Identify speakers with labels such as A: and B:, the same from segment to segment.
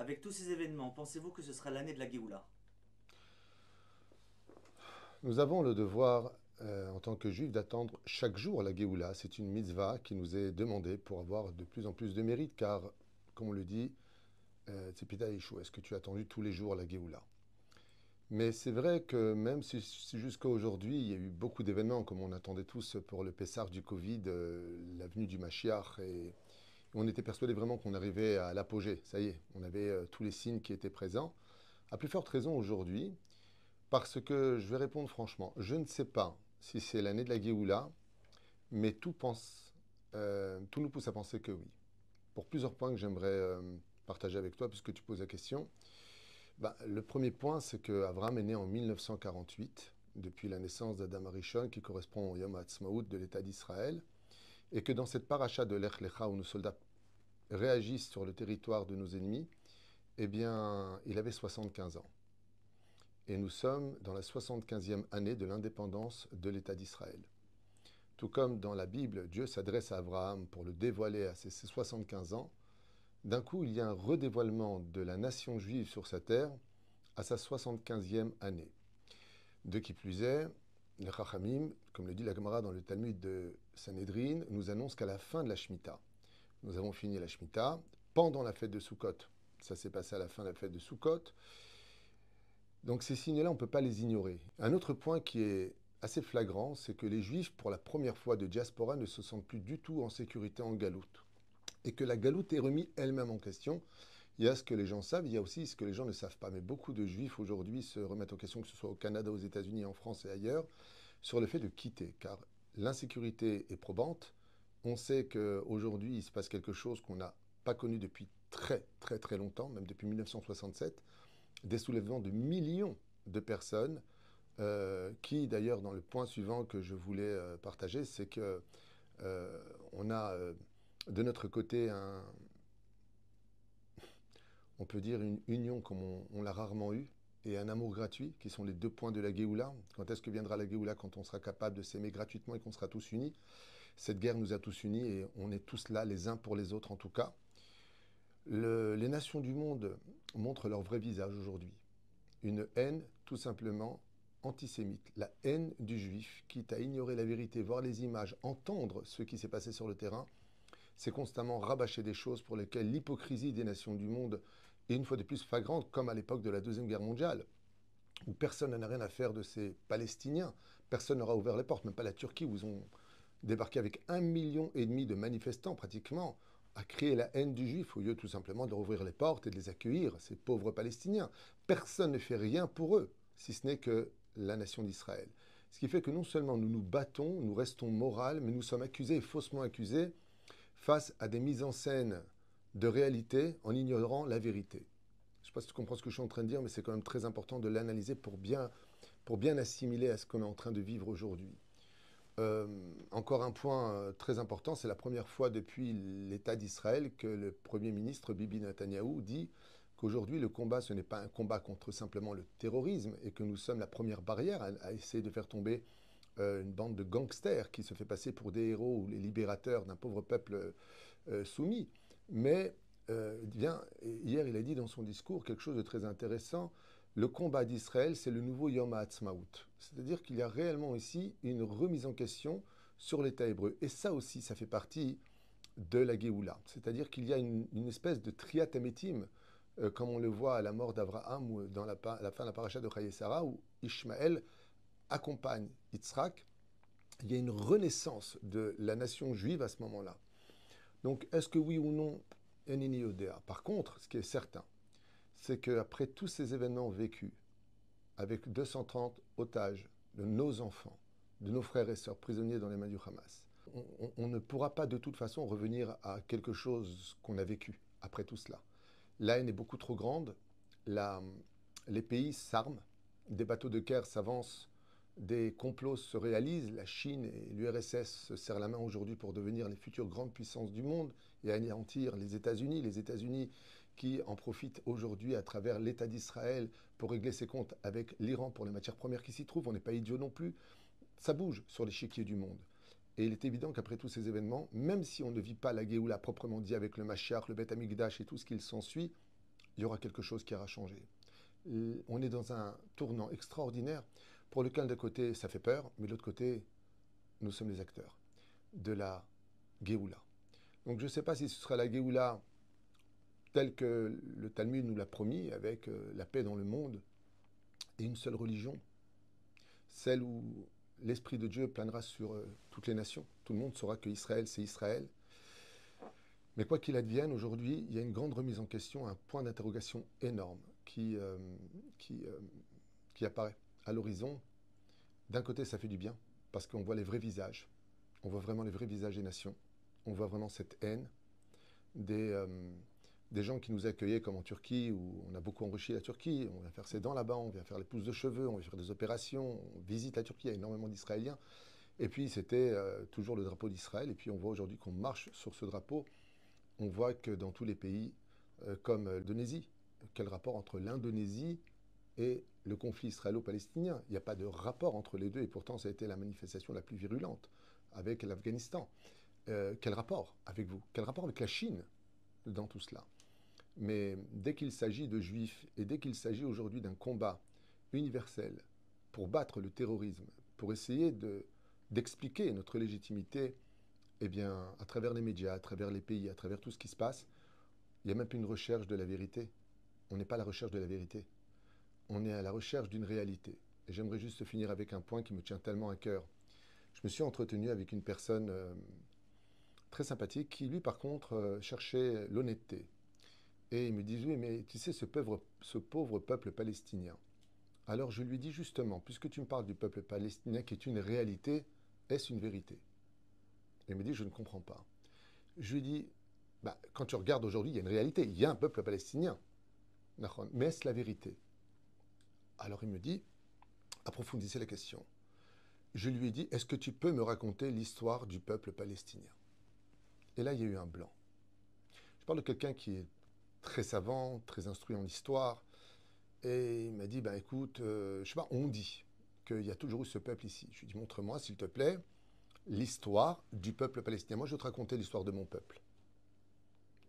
A: Avec tous ces événements, pensez-vous que ce sera l'année de la Géoula?
B: Nous avons le devoir, en tant que juifs, d'attendre chaque jour la Géoula. C'est une mitzvah qui nous est demandée pour avoir de plus en plus de mérite, car, comme on le dit, Tzipita Yeshua, est-ce que tu as attendu tous les jours la Géoula? Mais c'est vrai que même si jusqu'à aujourd'hui, il y a eu beaucoup d'événements, comme on attendait tous pour le Pessah du Covid, la venue du Mashiach, et on était persuadé vraiment qu'on arrivait à l'apogée. Ça y est, on avait tous les signes qui étaient présents. À plus forte raison aujourd'hui, parce que je vais répondre franchement, je ne sais pas si c'est l'année de la Géoula, mais tout nous pousse à penser que oui. Pour plusieurs points que j'aimerais partager avec toi, puisque tu poses la question. Le premier point, c'est que Abraham est né en 1948, depuis la naissance d'Adam Arishon, qui correspond au Yom HaAtzmaut de l'État d'Israël, et que dans cette paracha de Lech Lecha, où nos soldats réagissent sur le territoire de nos ennemis, eh bien, il avait 75 ans. Et nous sommes dans la 75e année de l'indépendance de l'État d'Israël. Tout comme dans la Bible, Dieu s'adresse à Abraham pour le dévoiler à ses 75 ans, d'un coup, il y a un redévoilement de la nation juive sur sa terre à sa 75e année. De qui plus est, les Chachamim, comme le dit la Gemara dans le Talmud de Sanhedrin, nous annoncent qu'à la fin de la Shemitah, nous avons fini la Shemitah pendant la fête de Sukkot. Ça s'est passé à la fin de la fête de Sukkot. Donc ces signes-là, on ne peut pas les ignorer. Un autre point qui est assez flagrant, c'est que les Juifs, pour la première fois de diaspora, ne se sentent plus du tout en sécurité en galoute. Et que la galoute est remise elle-même en question. Il y a ce que les gens savent, il y a aussi ce que les gens ne savent pas. Mais beaucoup de Juifs aujourd'hui se remettent en question, que ce soit au Canada, aux États-Unis, en France et ailleurs, sur le fait de quitter. Car l'insécurité est probante. On sait qu'aujourd'hui, il se passe quelque chose qu'on n'a pas connu depuis très très très longtemps, même depuis 1967, des soulèvements de millions de personnes, qui d'ailleurs, dans le point suivant que je voulais partager, c'est que on a de notre côté on peut dire une union comme on l'a rarement eu, et un amour gratuit, qui sont les deux points de la Géoula. Quand est-ce que viendra la Géoula? Quand on sera capable de s'aimer gratuitement et qu'on sera tous unis. Cette guerre nous a tous unis et on est tous là, les uns pour les autres en tout cas. Les nations du monde montrent leur vrai visage aujourd'hui. Une haine tout simplement antisémite, la haine du juif, quitte à ignorer la vérité, voir les images, entendre ce qui s'est passé sur le terrain, c'est constamment rabâcher des choses pour lesquelles l'hypocrisie des nations du monde est une fois de plus flagrante, comme à l'époque de la Deuxième Guerre mondiale, où personne n'a rien à faire de ces Palestiniens, personne n'aura ouvert les portes, même pas la Turquie, où ils ont débarqué avec 1,5 million de manifestants pratiquement, à créer la haine du juif, au lieu tout simplement de leur ouvrir les portes et de les accueillir, ces pauvres Palestiniens. Personne ne fait rien pour eux, si ce n'est que la nation d'Israël. Ce qui fait que non seulement nous nous battons, nous restons moraux, mais nous sommes accusés et faussement accusés face à des mises en scène de réalité en ignorant la vérité. Je ne sais pas si tu comprends ce que je suis en train de dire, mais c'est quand même très important de l'analyser pour bien assimiler à ce qu'on est en train de vivre aujourd'hui. Encore un point très important, c'est la première fois depuis l'État d'Israël que le Premier ministre Bibi Netanyahou dit qu'aujourd'hui le combat, ce n'est pas un combat contre simplement le terrorisme et que nous sommes la première barrière à essayer de faire tomber une bande de gangsters qui se fait passer pour des héros ou les libérateurs d'un pauvre peuple soumis. Mais bien, hier, il a dit dans son discours quelque chose de très intéressant. Le combat d'Israël, c'est le nouveau Yom HaAtzmaut. C'est-à-dire qu'il y a réellement ici une remise en question sur l'État hébreu. Et ça aussi, ça fait partie de la Géoula. C'est-à-dire qu'il y a une espèce de triat amétim, comme on le voit à la mort d'Abraham ou dans la fin de la paracha de Chaye Sarah, où Ishmaël accompagne Yitzhak. Il y a une renaissance de la nation juive à ce moment-là. Donc, est-ce que oui ou non, Enini Odea? Par contre, ce qui est certain, c'est qu'après tous ces événements vécus, avec 230 otages de nos enfants, de nos frères et sœurs prisonniers dans les mains du Hamas, on ne pourra pas de toute façon revenir à quelque chose qu'on a vécu après tout cela. La haine est beaucoup trop grande, la- les pays s'arment, des bateaux de guerre s'avancent, des complots se réalisent, la Chine et l'URSS se serrent la main aujourd'hui pour devenir les futures grandes puissances du monde et anéantir les États-Unis qui en profitent aujourd'hui à travers l'État d'Israël pour régler ses comptes avec l'Iran pour les matières premières qui s'y trouvent. On n'est pas idiot non plus. Ça bouge sur l'échiquier du monde. Et il est évident qu'après tous ces événements, même si on ne vit pas la Géoula proprement dit avec le Mashiach, le Beth Amikdash et tout ce qu'il s'ensuit, il y aura quelque chose qui aura changé. On est dans un tournant extraordinaire pour lequel d'un côté ça fait peur, mais de l'autre côté, nous sommes les acteurs de la Géoula. Donc je ne sais pas si ce sera la Géoula telle que le Talmud nous l'a promis, avec la paix dans le monde et une seule religion, celle où l'Esprit de Dieu planera sur toutes les nations. Tout le monde saura que Israël, c'est Israël. Mais quoi qu'il advienne, aujourd'hui, il y a une grande remise en question, un point d'interrogation énorme qui apparaît à l'horizon. D'un côté, ça fait du bien, parce qu'on voit les vrais visages. On voit vraiment les vrais visages des nations. On voit vraiment cette haine des gens qui nous accueillaient, comme en Turquie, où on a beaucoup enrichi la Turquie. On vient faire ses dents là-bas, on vient faire les pousses de cheveux, on vient faire des opérations, on visite la Turquie, il y a énormément d'Israéliens. Et puis, c'était toujours le drapeau d'Israël. Et puis, on voit aujourd'hui qu'on marche sur ce drapeau. On voit que dans tous les pays, comme l'Indonésie, quel rapport entre l'Indonésie et le conflit israélo-palestinien? Il n'y a pas de rapport entre les deux, et pourtant ça a été la manifestation la plus virulente avec l'Afghanistan. Quel rapport avec vous? Quel rapport avec la Chine dans tout cela? Mais dès qu'il s'agit de juifs, et dès qu'il s'agit aujourd'hui d'un combat universel pour battre le terrorisme, pour essayer d'expliquer notre légitimité, eh bien, à travers les médias, à travers les pays, à travers tout ce qui se passe, il n'y a même plus une recherche de la vérité. On n'est pas à la recherche de la vérité. On est à la recherche d'une réalité. Et j'aimerais juste finir avec un point qui me tient tellement à cœur. Je me suis entretenu avec une personne très sympathique qui, lui, par contre, cherchait l'honnêteté. Et il me dit, oui, mais tu sais, ce pauvre peuple palestinien. Alors je lui dis justement, puisque tu me parles du peuple palestinien qui est une réalité, est-ce une vérité? Il me dit, je ne comprends pas. Je lui dis, bah, quand tu regardes aujourd'hui, il y a une réalité, il y a un peuple palestinien. Mais est-ce la vérité? Alors il me dit, approfondissez la question. Je lui ai dit, est-ce que tu peux me raconter l'histoire du peuple palestinien? Et là, il y a eu un blanc. Je parle de quelqu'un qui est très savant, très instruit en histoire, et il m'a dit, bah, écoute, je sais pas, on dit qu'il y a toujours eu ce peuple ici. Je lui ai dit, montre-moi, s'il te plaît, l'histoire du peuple palestinien. Moi, je vais te raconter l'histoire de mon peuple.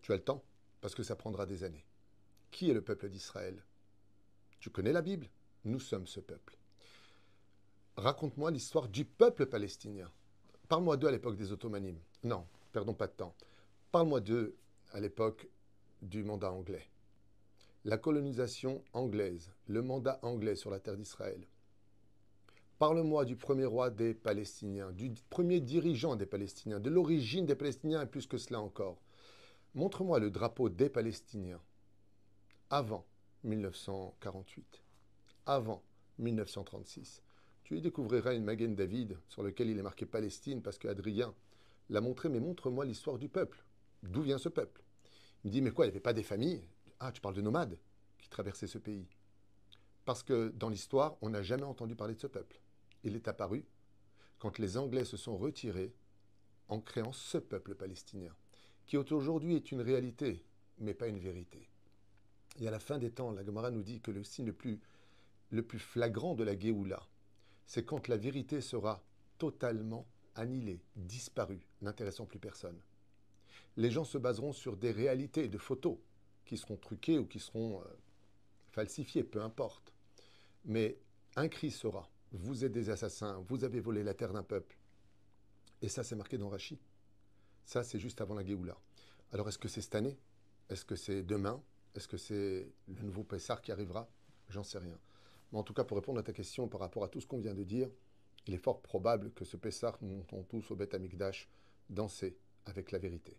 B: Tu as le temps, parce que ça prendra des années. Qui est le peuple d'Israël? Tu connais la Bible? Nous sommes ce peuple. Raconte-moi l'histoire du peuple palestinien. Parle-moi d'eux à l'époque des Ottomanimes. Non, perdons pas de temps. Parle-moi d'eux à l'époque du mandat anglais. La colonisation anglaise, le mandat anglais sur la terre d'Israël. Parle-moi du premier roi des Palestiniens, du premier dirigeant des Palestiniens, de l'origine des Palestiniens et plus que cela encore. Montre-moi le drapeau des Palestiniens avant 1948, avant 1936. Tu y découvriras une Magen David sur lequel il est marqué Palestine parce qu'Adrien l'a montré, mais montre-moi l'histoire du peuple. D'où vient ce peuple? Il me dit, mais quoi, il n'y avait pas des familles? Ah, tu parles de nomades qui traversaient ce pays. Parce que dans l'histoire, on n'a jamais entendu parler de ce peuple. Il est apparu quand les Anglais se sont retirés en créant ce peuple palestinien, qui aujourd'hui est une réalité, mais pas une vérité. Et à la fin des temps, la Gemara nous dit que le signe le plus flagrant de la Géoula, c'est quand la vérité sera totalement annihilée, disparue, n'intéressant plus personne. Les gens se baseront sur des réalités, de photos, qui seront truquées ou qui seront falsifiées, peu importe. Mais un cri sera, vous êtes des assassins, vous avez volé la terre d'un peuple. Et ça, c'est marqué dans Rachi. Ça, c'est juste avant la Géoula. Alors, est-ce que c'est cette année? Est-ce que c'est demain? Est-ce que c'est le nouveau Pessah qui arrivera? J'en sais rien. Mais en tout cas, pour répondre à ta question par rapport à tout ce qu'on vient de dire, il est fort probable que ce Pessah, nous montons tous au Beth Amikdash danser avec la vérité.